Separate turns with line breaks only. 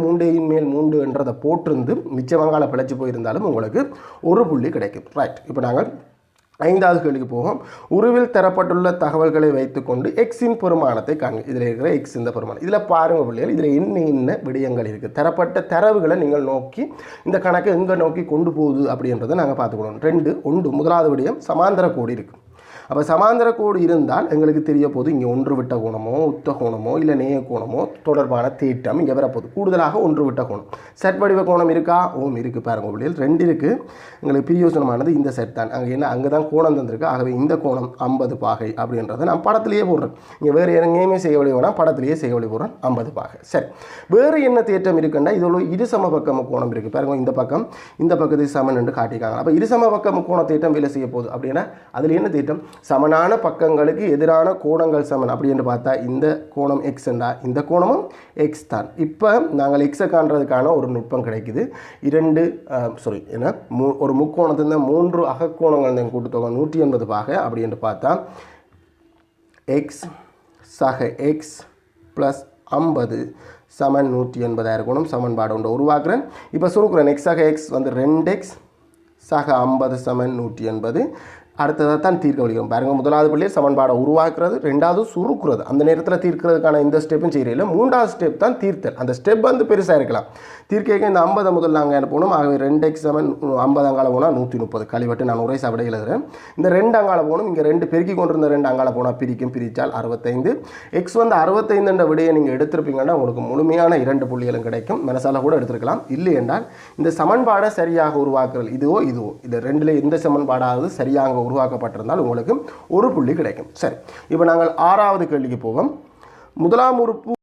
3 மேல் 3 என்றதை போட்டிருந்து மிச்சவங்கால பிழைச்சி போயிருந்தாலும் உங்களுக்கு ஒரு புள்ளி கிடைக்கும். ரைட், இப்போ நாங்கள் 5வது கேள்விக்கு போகும். உருவில் தரப்பட்டுள்ள தகவல்களை வைத்துக்கொண்டு எக்ஸின் பெருமானத்தை காண்க. இதில் இருக்கிற எக்ஸ் இந்த பெருமானம். இதில் பாருங்கள் பிள்ளைகள், இதில் என்ன விடயங்கள் இருக்குது. தரப்பட்ட தரவுகளை நீங்கள் நோக்கி இந்த கணக்கை எங்கே நோக்கி கொண்டு போகுது அப்படின்றத நாங்கள் பார்த்துக்கணும். 1 முதலாவது விடயம் சமாந்தர கோடு இருக்குது. அப்போ சமாந்தர கோடு இருந்தால் எங்களுக்கு தெரிய போது இங்கே ஒன்று விட்ட கோணமோ உத்த கோணமோ இல்லை நேய கோணமோ தொடர்பான தேட்டம் இங்கே வரப்போகுது. கூடுதலாக ஒன்று விட்ட கோணம். செட் வடிவ கோணம் இருக்கா? ஓம் இருக்குது. பாருங்க பிள்ளைகள், 2 இருக்குது. எங்களுக்கு பிரியோசனமானது இந்த செட் தான். அங்கே தான் கோணம் தந்திருக்கு. ஆகவே இந்த கோணம் 50 பாகை அப்படின்றத நான் படத்திலேயே போடுறேன். இங்கே வேறு எங்கேயுமே செய்ய வழி வேணாம், படத்திலேயே செய்ய வழி போடுறேன். 50 பாகை. சரி, வேறு என்ன தேட்டம் இருக்குன்னா இதோட இருசம பக்கம் கோணம் இருக்குது. பாருங்க, இந்த பக்கத்தை சமன் என்று காட்டிக்காங்க. அப்போ இருசம பக்கம் கோண தேட்டம் வேலை செய்ய போகுது அப்படின்னா அதில் என்ன தேட்டம்? சமனான பக்கங்களுக்கு எதிரான கோணங்கள் சமன் அப்படின்னு பார்த்தா இந்த கோணம் எக்ஸ் என்றா இந்த கோணமும் எக்ஸ் தான். இப்போ நாங்கள் எக்ஸை காண்றதுக்கான ஒரு நுட்பம் கிடைக்குது. ஒரு முக்கோணத்தின் 3 அகக்கோணங்கள் கூட்டுத்தொகை 180 பாகை அப்படின்னு பார்த்தா எக்ஸ் சக எக்ஸ் ப்ளஸ் 50 சமன் 180 கோணம் சமன்பாடு ஒன்று உருவாக்குறேன். இப்போ சுருக்குறேன். எக்ஸ் சக எக்ஸ் வந்து 2x சக 50 சமன் 180. அடுத்ததாக தான் தீர்க்க வழிக்கும். பாருங்கள், முதலாவது பள்ளியில் சமன்பாடை உருவாக்குறது, 2வது சுருக்குறது. அந்த நேரத்தில் தீர்க்கிறதுக்கான இந்த ஸ்டெப்பும் செய்யல. 3வது ஸ்டெப் தான் தீர்த்தல். அந்த ஸ்டெப் வந்து பெருசாக இருக்கலாம். தீர்க்க இந்த 50 முதல் நாங்கள் என்ன போகணும். ஆகவே 2x சமன் 50 அங்கால போனால் 130 கழிவட்டு நான் உரை சாப்பிட எழுதுகிறேன். இந்த 2 அங்கால போகணும். இங்கே 2 பெருக்கி கொண்டிருந்த 2 அங்கால போனால் பிரித்தால் 65. எக்ஸ் வந்து 65 என்ற விடையை நீங்கள் எடுத்திருப்பீங்கன்னா உங்களுக்கு முழுமையான 2 புள்ளிகளும் கிடைக்கும். மனசால கூட எடுத்துருக்கலாம். இல்லை என்றால் இந்த சமன்பாடை சரியாக உருவாக்குறது இதுவோ இது 2ல் எந்த சமன்பாடாவது சரியாக உருவாக்கப்பட்டிருந்தால் உங்களுக்கு ஒரு புள்ளி கிடைக்கும். சரி, இப்போ நாங்கள் 6வது கேள்விக்கு போவோம். முதலாம் உறுப்பு